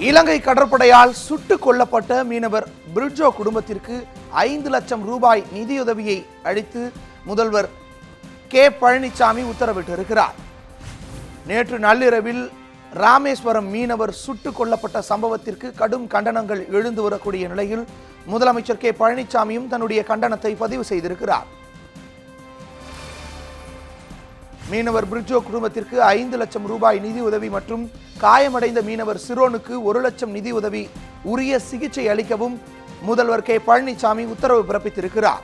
இலங்கை கடற்படையால் சுட்டுக் கொல்லப்பட்ட மீனவர் பிரிட்ஜோ குடும்பத்திற்கு 5 லட்சம் ரூபாய் நிதியுதவியை அளித்து முதல்வர் கே பழனிசாமி உத்தரவிட்டிருக்கிறார். நேற்று நள்ளிரவில் ராமேஸ்வரம் மீனவர் சுட்டுக் கொல்லப்பட்ட சம்பவத்திற்கு கடும் கண்டனங்கள் எழுந்து வரக்கூடிய நிலையில் முதலமைச்சர் கே பழனிசாமியும் தன்னுடைய கண்டனத்தை பதிவு செய்திருக்கிறார். மீனவர் பிரிட்ஜோ குடும்பத்திற்கு 5 லட்சம் ரூபாய் நிதி உதவி மற்றும் காயமடைந்த மீனவர் சிரோனுக்கு 1 லட்சம் நிதி உதவி உரிய சிகிச்சை அளிக்கவும் முதல்வர் கே பழனிசாமி உத்தரவு பிறப்பித்திருக்கிறார்.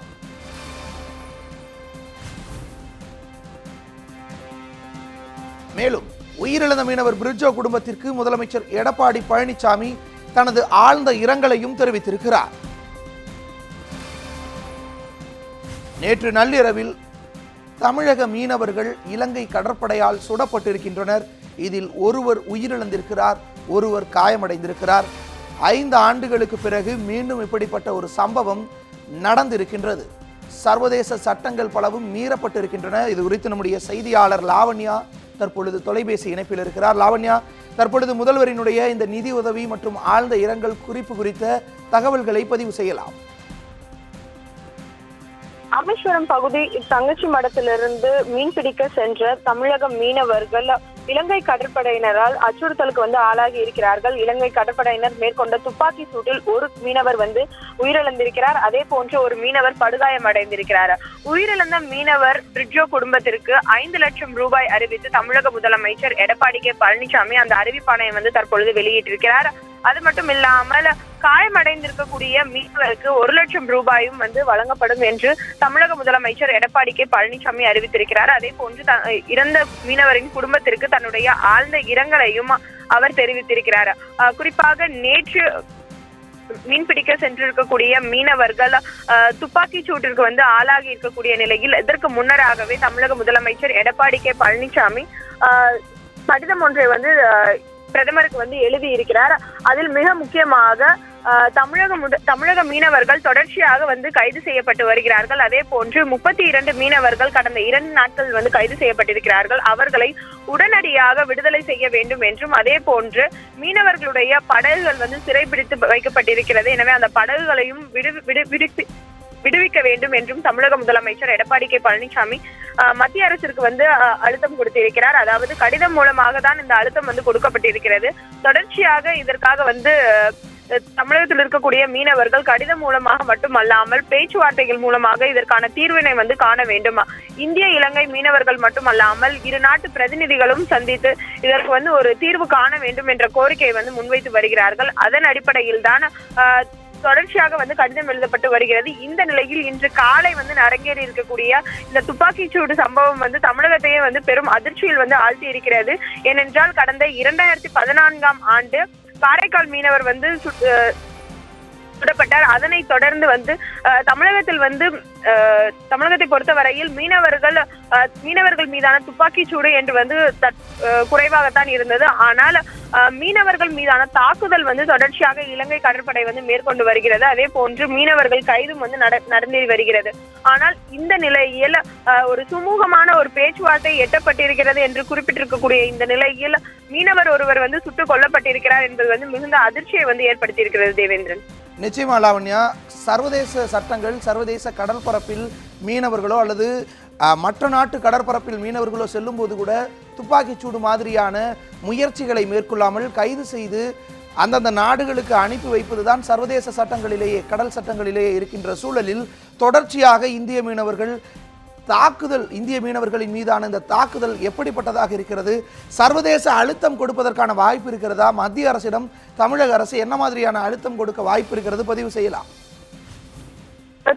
மேலும் உயிரிழந்த மீனவர் பிரிட்ஜோ குடும்பத்திற்கு முதலமைச்சர் எடப்பாடி பழனிசாமி தனது ஆழ்ந்த இரங்கலையும் தெரிவித்திருக்கிறார். நேற்று நள்ளிரவில் தமிழக மீனவர்கள் இலங்கை கடற்படையால் சுடப்பட்டிருக்கின்றனர். இதில் ஒருவர் உயிரிழந்திருக்கிறார், ஒருவர் காயமடைந்திருக்கிறார். 5 ஆண்டுகளுக்கு பிறகு மீண்டும் இப்படிப்பட்ட ஒரு சம்பவம் நடந்திருக்கின்றது. சர்வதேச சட்டங்கள் பலவும் மீறப்பட்டிருக்கின்றன. இது குறித்து நம்முடைய செய்தியாளர் லாவண்யா தற்பொழுது தொலைபேசி இணைப்பில் இருக்கிறார். லாவண்யா, தற்பொழுது முதல்வரினுடைய இந்த நிதி உதவி மற்றும் ஆழ்ந்த இரங்கல் குறிப்பு குறித்த தகவல்களை பதிவு செய்யலாம். ராமேஸ்வரம் பகுதி தங்கச்சி மடத்திலிருந்து மீன்பிடிக்க சென்ற தமிழக மீனவர்கள் இலங்கை கடற்படையினரால் அச்சுறுத்தலுக்கு ஆளாகி இருக்கிறார்கள். இலங்கை கடற்படையினர் மேற்கொண்ட துப்பாக்கி சூட்டில் ஒரு மீனவர் உயிரிழந்திருக்கிறார். அதே போன்று ஒரு மீனவர் படுகாயம் அடைந்திருக்கிறார். உயிரிழந்த மீனவர் பிரிட்ஜோ குடும்பத்திற்கு 5 லட்சம் ரூபாய் அறிவித்து தமிழக முதலமைச்சர் எடப்பாடி கே பழனிசாமி அந்த அறிவிப்பாணையை தற்பொழுது வெளியிட்டிருக்கிறார். அது மட்டும் இல்லாமல் காயமடைந்திருக்கக்கூடிய மீனவருக்கு 1 லட்சம் ரூபாயும் வழங்கப்படும் என்று தமிழக முதலமைச்சர் எடப்பாடி கே பழனிசாமி அறிவித்திருக்கிறார். அதே போன்று இறந்த மீனவரின் குடும்பத்திற்கு தன்னுடைய ஆழ்ந்த இரங்கலையும் அவர் தெரிவித்திருக்கிறார். குறிப்பாக நேற்று மீன்பிடிக்க சென்றிருக்கக்கூடிய மீனவர்கள் துப்பாக்கி சூட்டிற்கு ஆளாகி இருக்கக்கூடிய நிலையில் இதற்கு முன்னராகவே தமிழக முதலமைச்சர் எடப்பாடி கே பழனிசாமி கடிதம் ஒன்றை பிரதமருக்கு எழுதி இருக்கிறார். அதில் மிக முக்கியமாக தமிழக மீனவர்கள் தொடர்ச்சியாக கைது செய்யப்பட்டு வருகிறார்கள். அதே போன்று 32 மீனவர்கள் கடந்த 2 நாட்கள் கைது செய்யப்பட்டிருக்கிறார்கள். அவர்களை உடனடியாக விடுதலை செய்ய வேண்டும் என்றும், அதே போன்று மீனவர்களுடைய படகுகள் சிறைபிடித்து வைக்கப்பட்டிருக்கிறது. எனவே அந்த படகுகளையும் விடுவிக்க வேண்டும் என்றும் தமிழக முதலமைச்சர் எடப்பாடி கே பழனிசாமி மத்திய அரசிற்கு அழுத்தம் கொடுத்திருக்கிறார். அதாவது கடிதம் மூலமாக தான் இந்த அழுத்தம் கொடுக்கப்பட்டிருக்கிறது. தொடர்ச்சியாக இதற்காக தமிழகத்தில் இருக்கக்கூடிய மீனவர்கள் கடிதம் மூலமாக மட்டுமல்லாமல் பேச்சுவார்த்தைகள் மூலமாக இதற்கான தீர்வினை காண வேண்டும். இந்திய இலங்கை மீனவர்கள் மட்டுமல்லாமல் இரு நாட்டு பிரதிநிதிகளும் சந்தித்து இதற்கு ஒரு தீர்வு காண வேண்டும் என்ற கோரிக்கையை முன்வைத்து வருகிறார்கள். அதன் அடிப்படையில் தான் தொடர்ச்சியாக கடிதம் எழுதப்பட்டு வருகிறது. இந்த நிலையில் இன்று காலை அரங்கேறி இருக்கக்கூடிய இந்த துப்பாக்கிச்சூடு சம்பவம் தமிழகத்தையே பெரும் அதிர்ச்சியில் ஆழ்த்தி இருக்கிறது. ஏனென்றால் கடந்த 2014ஆம் ஆண்டு காரைக்கால் மீனவர் சுடப்பட்டார். அதனை தொடர்ந்து தமிழகத்தில் தமிழகத்தை பொறுத்தவரையில் மீனவர்கள் மீதான துப்பாக்கி சூடு என்று குறைவாகத்தான் இருந்தது. ஆனால் மீனவர்கள் மீதான தாக்குதல் தொடர்ச்சியாக இலங்கை கடற்படை மேற்கொண்டு வருகிறது. அதே போன்று மீனவர்கள் கைதும் நடந்தேறி வருகிறது. ஆனால் இந்த நிலையில் ஒரு சுமூகமான ஒரு பேச்சுவார்த்தை எட்டப்பட்டிருக்கிறது என்று குறிப்பிட்டிருக்கக்கூடிய இந்த நிலையில் மீனவர் ஒருவர் சுட்டுக் கொல்லப்பட்டிருக்கிறார் என்பது மிகுந்த அதிர்ச்சியை ஏற்படுத்தியிருக்கிறது. தேவேந்திரன், நிச்சயமா லாவண்யா, சர்வதேச சட்டங்கள் சர்வதேச கடற்பரப்பில் மீனவர்களோ அல்லது மற்ற நாட்டு கடற்பரப்பில் மீனவர்களோ செல்லும் போது கூட துப்பாக்கிச்சூடு மாதிரியான முயற்சிகளை மேற்கொள்ளாமல் கைது செய்து அந்தந்த நாடுகளுக்கு அனுப்பி வைப்பதுதான் சர்வதேச சட்டங்களிலேயே கடல் சட்டங்களிலேயே இருக்கின்ற சூழலில் தொடர்ச்சியாக இந்திய மீனவர்களின் மீதான இந்த தாக்குதல் எப்படிப்பட்டதாக இருக்கிறது? சர்வதேச அழுத்தம் கொடுப்பதற்கான வாய்ப்பு இருக்கிறதா? மத்திய அரசிடம் தமிழக அரசு என்ன மாதிரியான அழுத்தம் கொடுக்க வாய்ப்பு இருக்கிறது? பதிவு செய்யலாம்.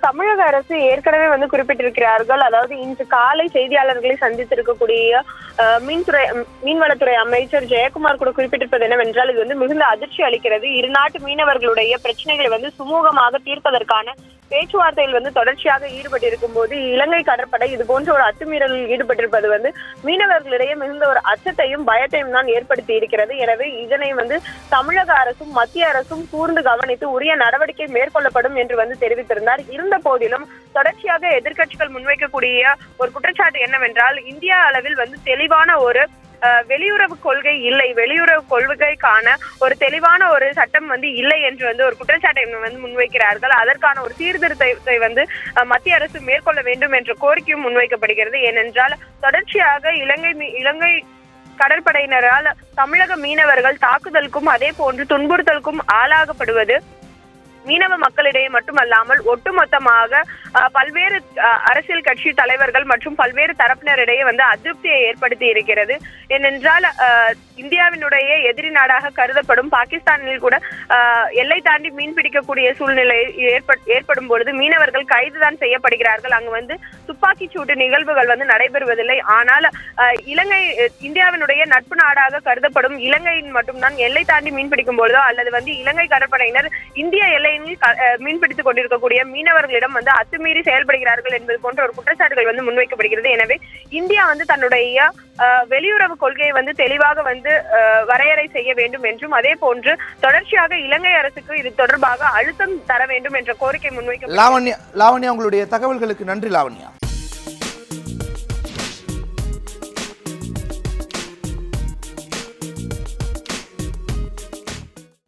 தமிழக அரசு ஏற்கனவே குறிப்பிட்டிருக்கிறார்கள். அதாவது இன்று காலை செய்தியாளர்களை சந்தித்திருக்கக்கூடிய மீன்வளத்துறை அமைச்சர் ஜெயக்குமார் கூட குறிப்பிட்டிருப்பது என்னவென்றால், இது மிகுந்த அதிர்ச்சி அளிக்கிறது. இரு நாட்டு மீனவர்களுடைய பிரச்சனைகளை சுமூகமாக தீர்ப்பதற்கான பேச்சுவார்த்தையில் தொடர்ச்சியாக ஈடுபட்டிருக்கும் போது இலங்கை கடற்படை இது போன்ற ஒரு அத்துமீறலில் ஈடுபட்டிருப்பது மீனவர்களிடையே மிகுந்த ஒரு அச்சத்தையும் பயத்தையும் தான் ஏற்படுத்தி இருக்கிறது. எனவே இதனை தமிழக அரசும் மத்திய அரசும் கூர்ந்து கவனித்து உரிய நடவடிக்கை மேற்கொள்ளப்படும் என்று தெரிவித்திருந்தார். இருந்த போதிலும் தொடர்ச்சியாக எதிர்க்கட்சிகள் முன்வைக்கக்கூடிய ஒரு குற்றச்சாட்டு என்னவென்றால், இந்தியா அளவில் தெளிவான ஒரு வெளியுறவு கொள்கை இல்லை, வெளியுறவு கொள்கைக்கான ஒரு தெளிவான ஒரு சட்டம் வந்து இல்லை என்று வந்து ஒரு குற்றச்சாட்டை வந்து முன்வைக்கிறார்கள். அதற்கான ஒரு சீர்திருத்தத்தை வந்து மத்திய அரசு மேற்கொள்ள வேண்டும் என்ற கோரிக்கையும் முன்வைக்கப்படுகிறது. ஏனென்றால் தொடர்ச்சியாக இலங்கை கடற்படையினரால் தமிழக மீனவர்கள் தாக்குதலுக்கும் அதே போன்று துன்புறுத்தலுக்கும் ஆளாகப்படுவது மீனவ மக்களிடையே மட்டுமல்லாமல் ஒட்டுமொத்தமாக பல்வேறு அரசியல் கட்சி தலைவர்கள் மற்றும் பல்வேறு தரப்பினரிடையே வந்து அதிருப்தியை ஏற்படுத்தி இருக்கிறது. ஏனென்றால் இந்தியாவினுடைய எதிரி நாடாக கருதப்படும் பாகிஸ்தானில் கூட எல்லை தாண்டி மீன் பிடிக்கக்கூடிய சூழ்நிலை ஏற்படும் பொழுது மீனவர்கள் கைதுதான் செய்யப்படுகிறார்கள். அங்கு வந்து துப்பாக்கி சூட்டு நிகழ்வுகள் வந்து நடைபெறுவதில்லை. ஆனால் இந்தியாவினுடைய நட்பு நாடாக கருதப்படும் இலங்கையின் மட்டும்தான் எல்லை தாண்டி மீன் பிடிக்கும் பொழுதோ அல்லது வந்து இலங்கை கடற்படையினர் இந்திய எல்லையில் மீன்பிடித்துக் கொண்டிருக்கக்கூடிய மீனவர்களிடம் வந்து அத்துமீறி செயல்படுகிறார்கள் என்பது போன்ற ஒரு குற்றச்சாட்டுகள் வந்து முன்வைக்கப்படுகிறது. எனவே இந்தியா வந்து தன்னுடைய வெளியுறவு கொள்கையை வந்து தெளிவாக வந்து வரையறை செய்ய வேண்டும் என்றும் அதே போன்று தொடர்ச்சியாக இலங்கை அரசுக்கு இது தொடர்பாக அழுத்தம் தர வேண்டும் என்ற கோரிக்கை முன்வைக்க. லாவண்யா, உங்களுடைய தகவல்களுக்கு நன்றி லாவண்யா.